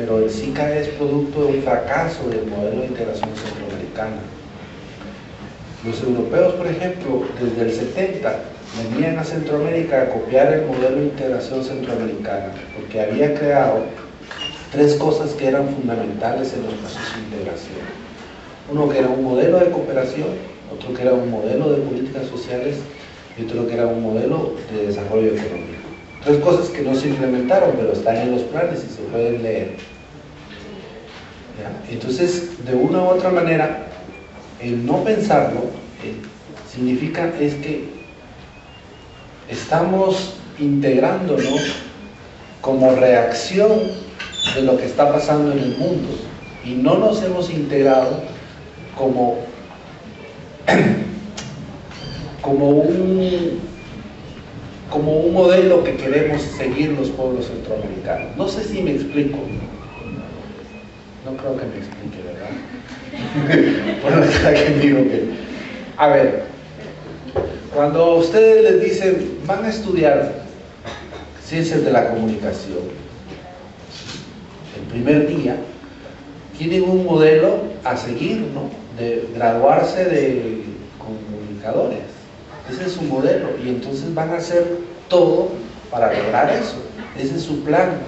pero el SICA es producto de un fracaso del modelo de integración centroamericana. Los europeos, por ejemplo, desde el 70 venían a Centroamérica a copiar el modelo de integración centroamericana, porque había creado tres cosas que eran fundamentales en los procesos de integración. Uno que era un modelo de cooperación, otro que era un modelo de políticas sociales y otro que era un modelo de desarrollo económico. Tres cosas que no se implementaron, pero están en los planes y se pueden leer. ¿Ya? Entonces, de una u otra manera, el no pensarlo significa es que estamos integrándonos como reacción de lo que está pasando en el mundo y no nos hemos integrado como un modelo que queremos seguir los pueblos centroamericanos. No sé si me explico. No creo que me explique, ¿verdad? Bueno, que digo que... A ver, cuando ustedes les dicen, van a estudiar ciencias de la comunicación, el primer día, tienen un modelo a seguir, ¿no? De graduarse de comunicadores. Ese es su modelo y entonces van a hacer todo para lograr eso. Ese es su plan,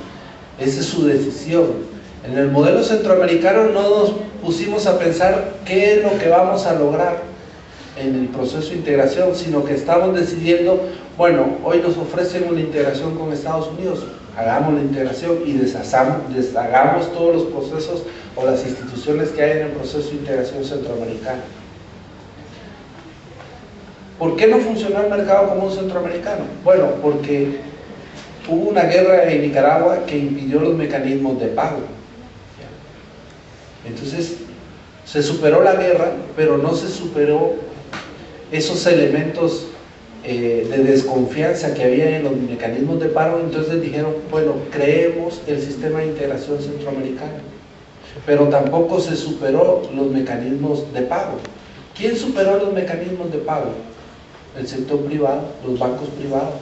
esa es su decisión. En el modelo centroamericano no nos pusimos a pensar qué es lo que vamos a lograr en el proceso de integración, sino que estamos decidiendo, bueno, hoy nos ofrecen una integración con Estados Unidos, hagamos la integración y deshagamos todos los procesos o las instituciones que hay en el proceso de integración centroamericana. ¿Por qué no funcionó el mercado común centroamericano? Bueno, porque hubo una guerra en Nicaragua que impidió los mecanismos de pago. Entonces, se superó la guerra, pero no se superó esos elementos de desconfianza que había en los mecanismos de pago. Entonces dijeron, bueno, creemos el sistema de integración centroamericano, pero tampoco se superó los mecanismos de pago. ¿Quién superó los mecanismos de pago? El sector privado, los bancos privados.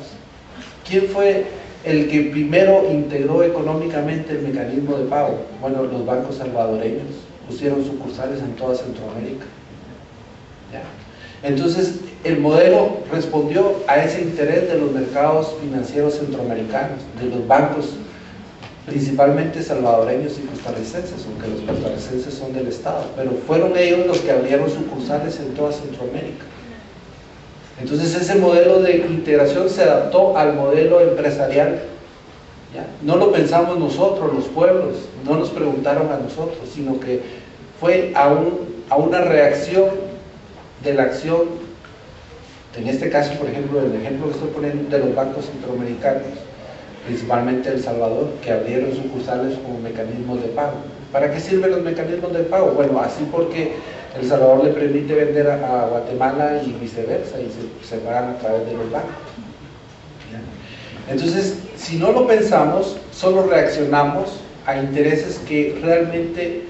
¿Quién fue el que primero integró económicamente el mecanismo de pago? Bueno, los bancos salvadoreños pusieron sucursales en toda Centroamérica. ¿Ya? Entonces, el modelo respondió a ese interés de los mercados financieros centroamericanos, de los bancos, principalmente salvadoreños y costarricenses, aunque los costarricenses son del Estado, pero fueron ellos los que abrieron sucursales en toda Centroamérica. Entonces ese modelo de integración se adaptó al modelo empresarial. ¿Ya? No lo pensamos nosotros, los pueblos, no nos preguntaron a nosotros, sino que fue a una reacción de la acción, en este caso, por ejemplo, el ejemplo que estoy poniendo de los bancos centroamericanos, principalmente El Salvador, que abrieron sucursales como mecanismos de pago. ¿Para qué sirven los mecanismos de pago? Bueno, así porque El Salvador le permite vender a Guatemala y viceversa, y se pagan a través de los bancos. Entonces, si no lo pensamos, solo reaccionamos a intereses que realmente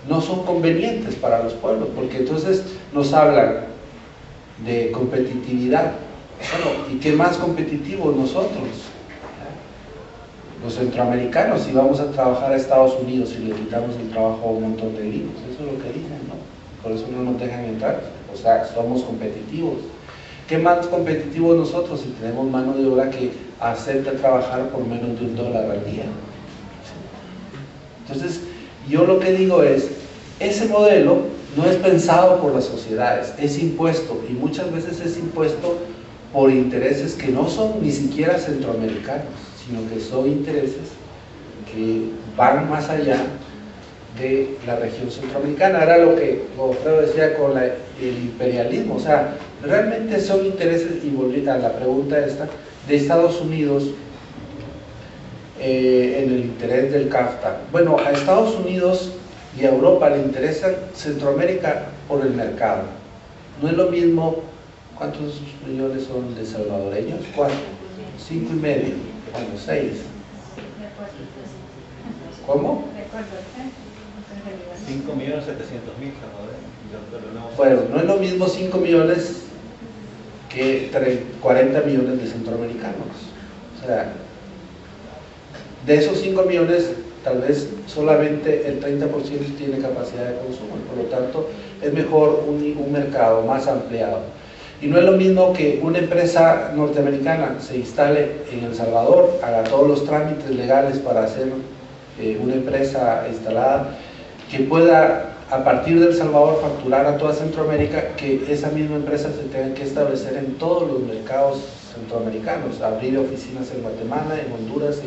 no son convenientes para los pueblos, porque entonces nos hablan de competitividad. Bueno, ¿y qué más competitivos nosotros? Los centroamericanos, si vamos a trabajar a Estados Unidos y le quitamos el trabajo a un montón de gringos, eso es lo que dicen, ¿no? Por eso no nos dejan entrar, o sea, somos competitivos. ¿Qué más competitivos nosotros si tenemos mano de obra que acepta trabajar por menos de $1 al día? Entonces, yo lo que digo es, ese modelo no es pensado por las sociedades, es impuesto, y muchas veces es impuesto por intereses que no son ni siquiera centroamericanos, sino que son intereses que van más allá de la región centroamericana. Era lo que Godofredo decía con el imperialismo, o sea, realmente son intereses, y volví a la pregunta esta, de Estados Unidos en el interés del CAFTA. Bueno, a Estados Unidos y a Europa le interesa Centroamérica por el mercado. No es lo mismo, ¿cuántos millones son de salvadoreños? 4, 5 y medio, bueno, 6. ¿Cómo? 5.700.000 salvadoreños. Bueno, no es lo mismo 5 millones que 40 millones de centroamericanos. O sea, de esos 5 millones, tal vez solamente el 30% tiene capacidad de consumo, por lo tanto es mejor un mercado más ampliado. Y no es lo mismo que una empresa norteamericana se instale en El Salvador, haga todos los trámites legales para hacer una empresa instalada, que pueda a partir de El Salvador facturar a toda Centroamérica, que esa misma empresa se tenga que establecer en todos los mercados centroamericanos, abrir oficinas en Guatemala, en Honduras,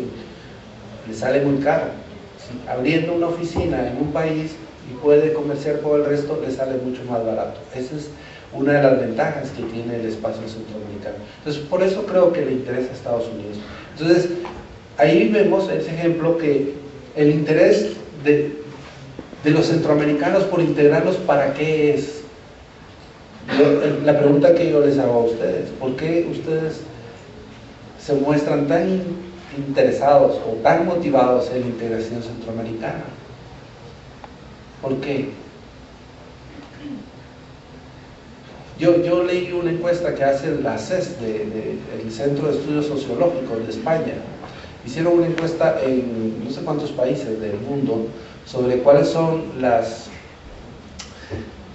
le sale muy caro. ¿Sí? Abriendo una oficina en un país y puede comerciar con el resto, le sale mucho más barato. Esa es una de las ventajas que tiene el espacio centroamericano. Entonces, por eso creo que le interesa a Estados Unidos. Entonces, ahí vemos ese ejemplo que el interés de los centroamericanos por integrarlos, ¿para qué es? La pregunta que yo les hago a ustedes, ¿por qué ustedes se muestran tan interesados o tan motivados en la integración centroamericana? ¿Por qué? Yo leí una encuesta que hace la CES, el Centro de Estudios Sociológicos de España. Hicieron una encuesta en no sé cuántos países del mundo sobre cuáles son las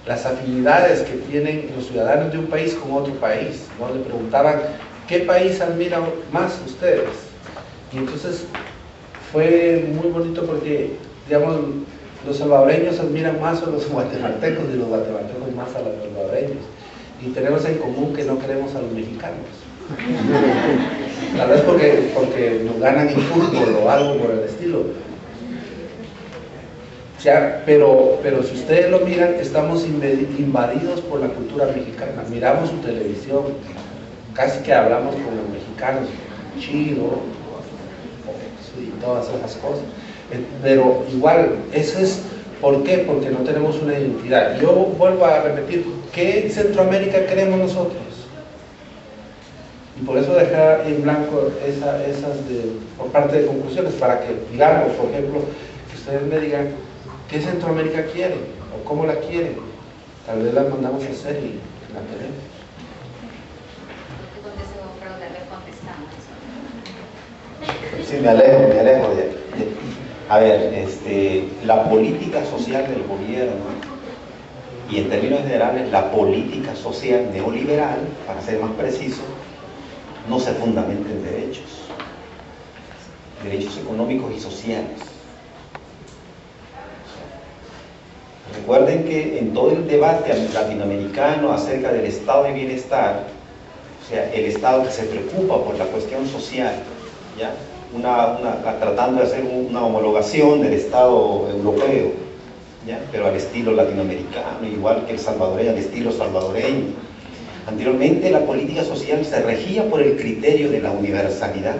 afinidades que tienen los ciudadanos de un país con otro país, ¿no? Le preguntaban, ¿qué país admiran más ustedes? Y entonces fue muy bonito porque, digamos, los salvadoreños admiran más a los guatemaltecos y los guatemaltecos más a los salvadoreños. Y tenemos en común que no queremos a los mexicanos. Tal vez porque nos ganan en fútbol o algo por el estilo. O sea, pero si ustedes lo miran, estamos invadidos por la cultura mexicana. Miramos su televisión, casi que hablamos con los mexicanos, chido, y todas esas cosas. Pero igual, eso es, ¿por qué? Porque no tenemos una identidad. Yo vuelvo a repetir, ¿qué Centroamérica queremos nosotros? Y por eso dejar en blanco por parte de conclusiones, para que digamos, por ejemplo, que ustedes me digan qué Centroamérica quieren o cómo la quieren. Tal vez la mandamos a hacer y la queremos. Sí, me alejo a ver, la política social del gobierno y en términos generales la política social neoliberal, para ser más preciso, no se fundamenta en derechos económicos y sociales. Recuerden que en todo el debate latinoamericano acerca del estado de bienestar, o sea, el estado que se preocupa por la cuestión social, ¿ya? Tratando de hacer una homologación del estado europeo, ¿ya? Pero al estilo latinoamericano, igual que el salvadoreño, al estilo salvadoreño. Anteriormente la política social se regía por el criterio de la universalidad,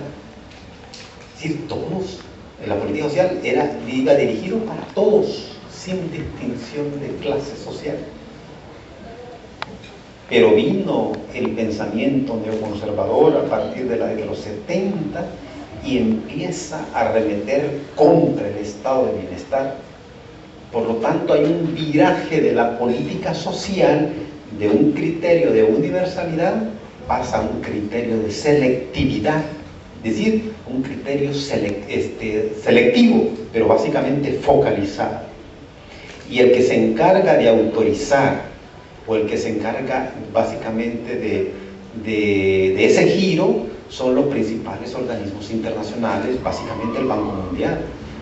es decir, todos, la política social iba dirigido para todos, sin distinción de clase social. Pero vino el pensamiento neoconservador a partir de la década de los 70 y empieza a arremeter contra el estado de bienestar. Por lo tanto, hay un viraje de la política social de un criterio de universalidad pasa a un criterio de selectividad, es decir, un criterio selectivo, pero básicamente focalizado. Y el que se encarga de autorizar, o el que se encarga básicamente de ese giro, son los principales organismos internacionales, básicamente el Banco Mundial.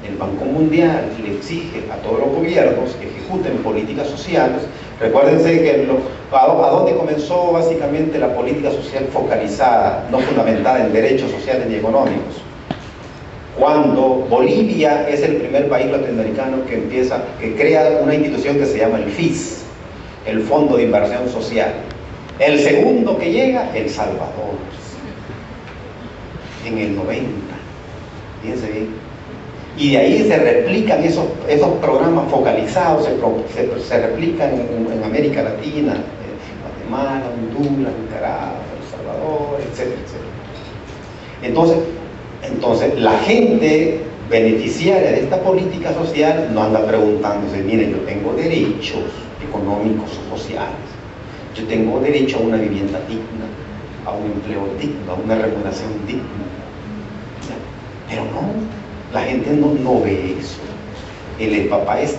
El Banco Mundial le exige a todos los gobiernos que ejecuten políticas sociales. Recuérdense que a dónde comenzó básicamente la política social focalizada, no fundamentada en derechos sociales ni económicos. Cuando Bolivia es el primer país latinoamericano que crea una institución que se llama el FIS, el Fondo de Inversión Social. El segundo que llega, El Salvador, en el 90, fíjense bien. Y de ahí se replican esos programas focalizados, se replican en América Latina, en Guatemala, Honduras, Nicaragua, El Salvador, etcétera, etcétera. Entonces, la gente beneficiaria de esta política social no anda preguntándose, miren, yo tengo derechos económicos o sociales, yo tengo derecho a una vivienda digna, a un empleo digno, a una remuneración digna. Pero no, La gente no ve eso. El papá está